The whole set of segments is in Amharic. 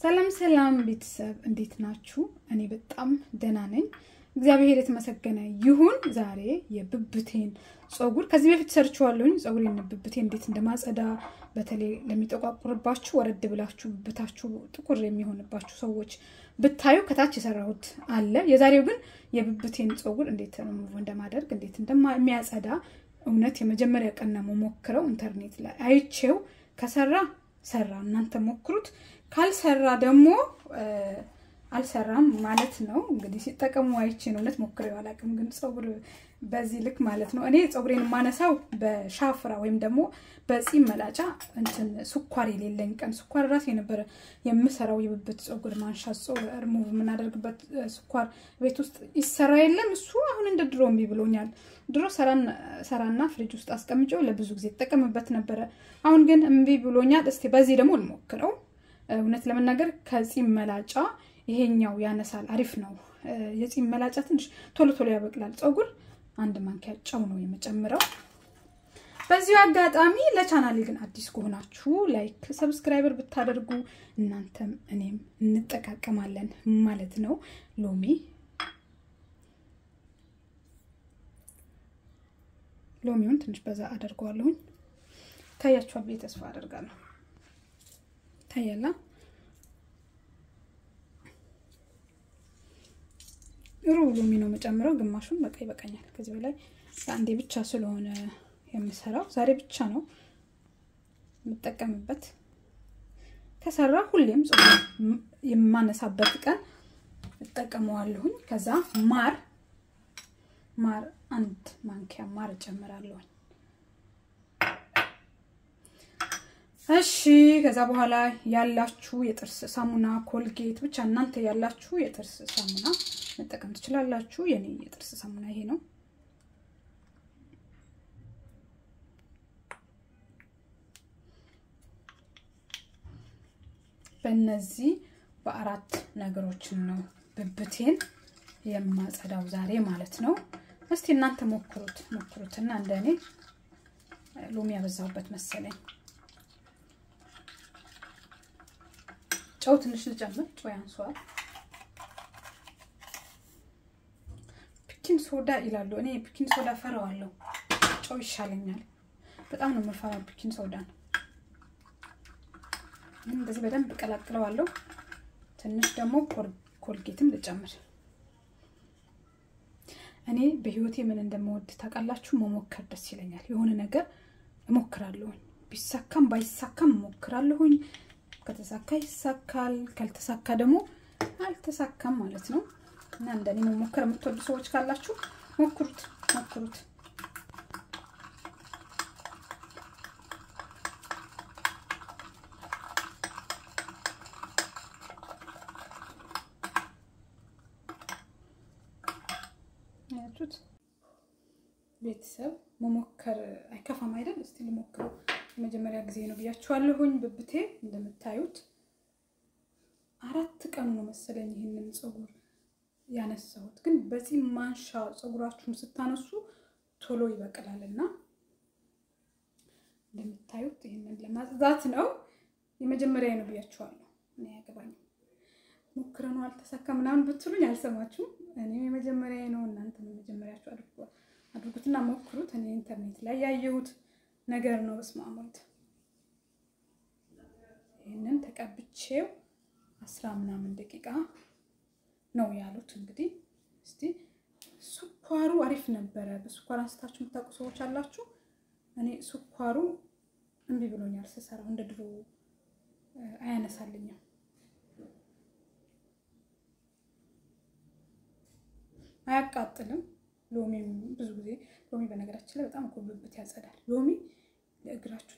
ሰላም ሰላም ቤተሰብ እንዴት ናችሁ? እኔ በጣም ደህና ነኝ። እግዚአብሔር የተመሰገነ ይሁን። ዛሬ የብብቴን ጸጉር ከዚህ በፊት ሰርቻለሁኝ። ጸጉሬን ብብቴን እንዴት እንደማጸዳ በተለይ ለሚጠቋቁርባችሁ ወረድ ብላችሁ ብብታችሁ ጥቁር የሚሆንባችሁ ሰዎች ብታዩ ከታች የሰራሁት አለ። የዛሬው ግን የብብቴን ጸጉር እንዴት እንደማደርግ እንዴት እንደሚያጸዳ እውነት የመጀመሪያ ቀን ነው ሞክረው ኢንተርኔት ላይ አይቼው ከሰራ ሰራ እናንተ ሞክሩት ካልሰራ ደግሞ አልሰራም ማለት ነው። እንግዲህ ሲጠቀሙ አይቼ ነው እውነት ሞክሬው አላቅም ግን ጸጉር በዚህ ልክ ማለት ነው። እኔ ጸጉሬን ማነሳው በሻፍራ ወይም ደግሞ በጺም መላጫ እንትን ስኳር የሌለኝ ቀን ስኳር ራስ የነበረ የምሰራው የብብት ጸጉር ማንሻ ሪሙቭ ምናደርግበት ስኳር ቤት ውስጥ ይሰራ የለም እሱ አሁን እንደ ድሮ እምቢ ብሎኛል። ድሮ ሰራና ፍሪጅ ውስጥ አስቀምጬው ለብዙ ጊዜ ተጠቀምበት ነበር። አሁን ግን እምቢ ብሎኛል። እስቲ በዚህ ደግሞ ልሞክረው። እውነት ለመናገር ከጺም መላጫ ይሄኛው ያነሳል አሪፍ ነው። የጺም መላጫ ትንሽ ቶሎ ቶሎ ያበቅላል ጸጉር። አንድ ማንኪያ ጨው ነው የምጨምረው። በዚህ አጋጣሚ ለቻናሌ ግን አዲስ ከሆናችሁ ላይክ ሰብስክራይበር ብታደርጉ እናንተም እኔም እንጠቃቀማለን ማለት ነው። ሎሚውን ትንሽ በዛ አደርጋለሁ። ታያችኋል ብዬ ተስፋ አደርጋለሁ። ታያላ ሎሚ ነው መጨመረው ግማሹን በቃ ይበቃኛል። ከዚህ በላይ አንዴ ብቻ ስለሆነ የምሰራው ዛሬ ብቻ ነው የምጠቀምበት። ከሰራ ሁሌም ጸጉር የማነሳበት ቀን እጠቀመዋለሁ። ከዛ ማር አንድ ማንኪያ ማር ጨምራለሁ። እሺ ከዛ በኋላ ያላችሁ የጥርስ ሳሙና ኮልጌት ብቻ እናንተ ያላችሁ የጥርስ ሳሙና መጠቀም ትችላላችሁ። የኔ የጥርስ ሳሙና ይሄ ነው። በእነዚህ በአራት ነገሮች ነው ብብቴን የማጸዳው ዛሬ ማለት ነው። እስቲ እናንተ ሞክሩትና እንደኔ ሎሚ ያበዛውበት መሰለኝ። ጨው ትንሽ ልጨምር። ጨው ያንሷል። ፒኪንግ ሶዳ ይላሉ። እኔ ፒኪንግ ሶዳ ፈራዋለሁ። ጨው ይሻለኛል። በጣም ነው የምፈራው ፒኪንግ ሶዳ። እንደዚህ በደንብ ቀላቅለዋለሁ። ትንሽ ደግሞ ኮልጌትም ልጨምር። እኔ በህይወቴ ምን እንደምወድ ታውቃላችሁ? መሞከር ደስ ይለኛል። የሆነ ነገር እሞክራለሁ። ቢሳካም ባይሳካም እሞክራለሁ። ከተሳካ ይሳካል፣ ካልተሳካ ደግሞ አልተሳካም ማለት ነው። እና እንደኔ መሞከር የምትወዱ ሰዎች ካላችሁ ሞክሩት። ያቱት ቤተሰብ መሞከር አይከፋም አይደል? እስቲ ልሞክረው። የመጀመሪያ ጊዜ ነው ብያችኋለሁኝ። ብብቴ እንደምታዩት 4 ቀን ነው መሰለኝ ይሄንን ጸጉር ያነሳሁት። ግን በዚህ ማንሻ ጸጉራችሁን ስታነሱ ቶሎ ይበቅላልና እንደምታዩት ይሄንን ለማጽዳት ነው። የመጀመሪያ ነው ብያችኋለሁ። እኔ ያገባኝ ሞክረናል አልተሳካም ምናምን ብትሉኝ አልሰማችሁም። እኔ የመጀመሪያ ነው። እናንተ የመጀመሪያችሁ አድርጉትና ሞክሩት። እኔ ኢንተርኔት ላይ ያየሁት ነገር ነው። በስማማት ይሄንን ተቀብቼው 10 ምናምን ደቂቃ ነው ያሉት። እንግዲህ እስቲ ስኳሩ አሪፍ ነበር። በስኳር አንስታችሁ የምታውቁ ሰዎች አላችሁ? እኔ ስኳሩ እንቢ ብሎኛል ስሰራው። እንደ ድሮ አያነሳልኝም። አያቃጥልም። ሎሚ ብዙ ጊዜ ሎሚ በነገራችን ላይ በጣም ብብት ያጸዳል። ሎሚ ለእግራችሁ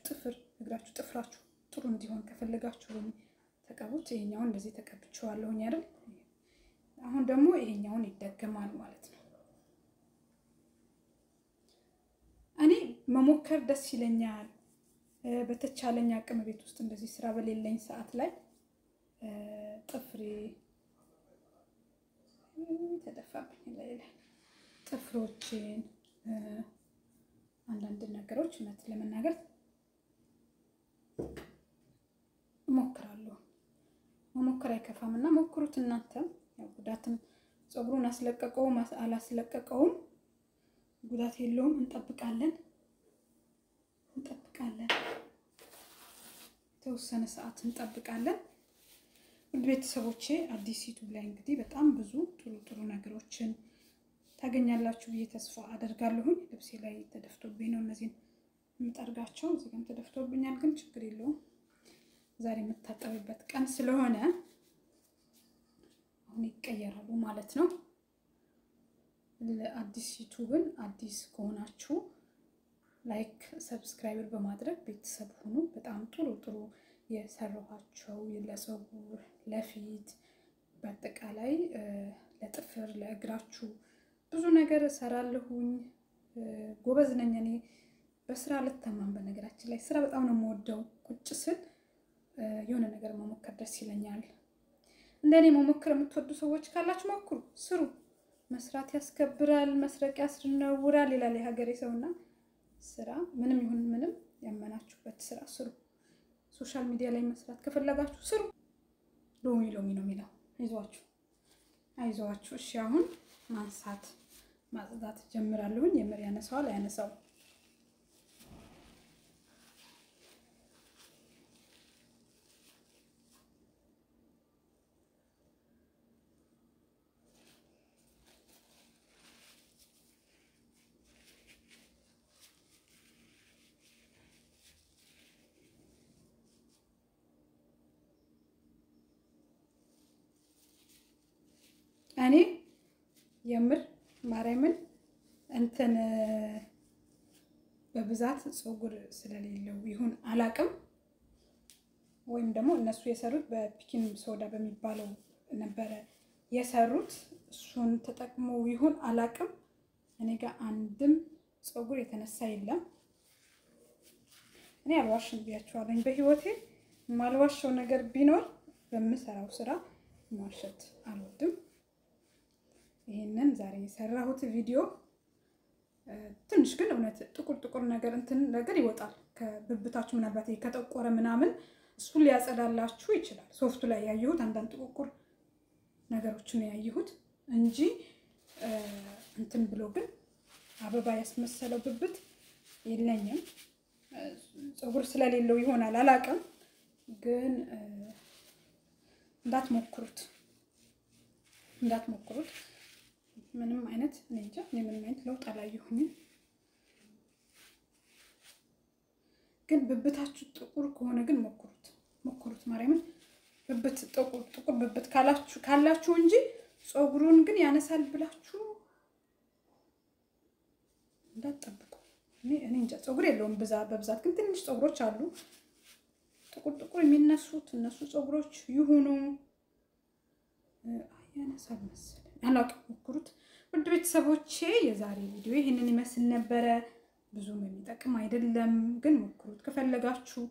ጥፍራችሁ ጥሩ እንዲሆን ከፈለጋችሁ ሎሚ ተቀቡት። ይሄኛውን እንደዚህ ተቀብቼዋለሁ አይደል? አሁን ደግሞ ይሄኛውን ይደገማል ማለት ነው። እኔ መሞከር ደስ ይለኛል። በተቻለኝ አቅም ቤት ውስጥ እንደዚህ ስራ በሌለኝ ሰዓት ላይ ጥፍሬ ተደፋብኝ ላይ ጥፍሮችን አንዳንድ ነገሮች እውነት ለመናገር እሞክራለሁ። መሞከር አይከፋምና ሞክሩት እናንተ። ያው ጉዳትም ጸጉሩን አስለቀቀው አላስለቀቀውም ጉዳት የለውም። እንጠብቃለን ተወሰነ ሰዓት እንጠብቃለን። ውድ ቤተሰቦቼ አዲስ ዩቲዩብ ላይ እንግዲህ በጣም ብዙ ጥሩ ነገሮችን ታገኛላችሁ ብዬ ተስፋ አደርጋለሁ። ልብሴ ላይ ተደፍቶብኝ ነው እነዚህን የምጠርጋቸው። እዚህም ተደፍቶብኛል ግን ችግር የለውም። ዛሬ የምታጠብበት ቀን ስለሆነ አሁን ይቀየራሉ ማለት ነው። ለአዲስ ዩቲዩብን አዲስ ከሆናችሁ ላይክ ሰብስክራይብ በማድረግ ቤተሰብ ሁኑ። በጣም ጥሩ የሰራኋቸው ለጸጉር ለፊት በአጠቃላይ ለጥፍር ለእግራችሁ ብዙ ነገር ሰራለሁኝ። ጎበዝ ነኝ እኔ በስራ ልተማም። በነገራችን ላይ ስራ በጣም ነው የምወደው። ቁጭ ስል የሆነ ነገር መሞከር ደስ ይለኛል። እንደኔ መሞከር የምትወዱ ሰዎች ካላችሁ ሞክሩ፣ ስሩ። መስራት ያስከብራል፣ መስረቅ ያስነውራል ይላል የሀገሬ ሰውና ስራ ምንም ይሁን ምንም ያመናችሁበት ስራ ስሩ። ሶሻል ሚዲያ ላይ መስራት ከፈለጋችሁ ስሩ። ሎሚ ነው የሚለው። አይዟችሁ። እሺ አሁን ማንሳት ማጽዳት ጀምራለሁኝ። የምር ያነሳዋል አያነሳው እኔ የምር ማርያምን እንትን በብዛት ጸጉር ስለሌለው ይሁን አላቅም፣ ወይም ደግሞ እነሱ የሰሩት በፒኪን ሶዳ በሚባለው ነበር የሰሩት። እሱን ተጠቅመው ይሁን አላቅም። እኔ ጋር አንድም ጸጉር የተነሳ የለም። እኔ አልዋሽም ብያችኋለሁ። በህይወቴ ማልዋሸው ነገር ቢኖር በምሰራው ስራ ማሸት አልወድም። ይሄንን ዛሬ የሰራሁት ቪዲዮ ትንሽ ግን እውነት ጥቁር ነገር እንትን ነገር ይወጣል ከብብታችሁ። ምናልባት ከተቆረ ምናምን እሱ ሊያጸዳላችሁ ይችላል። ሶፍቱ ላይ ያየሁት አንዳንድ ጥቁር ነገሮችን ያየሁት እንጂ እንትን ብሎ ግን አበባ ያስመሰለው ብብት የለኝም። ጸጉር ስለሌለው ይሆናል አላቅም። ግን እንዳትሞክሩት ምንም አይነት እንጃ ምንም አይነት ለውጥ አላየሁኝም። ግን ብብታችሁ ጥቁር ከሆነ ግን ሞክሩት ማርያምን። ብብት ጥቁር ብብት ካላችሁ እንጂ ጸጉሩን ግን ያነሳል ብላችሁ እንዳትጠብቁ። እኔ እንጃ ጸጉር የለውም በብዛት ግን ትንሽ ጸጉሮች አሉ ጥቁር የሚነሱት። እነሱ ጸጉሮች ይሁኑ ያነሳል መሰለኝ አላውቅም። ሞክሩት ውድ ቤተሰቦቼ። የዛሬ ቪዲዮ ይሄንን ይመስል ነበረ። ብዙም የሚጠቅም አይደለም ግን ሞክሩት ከፈለጋችሁ።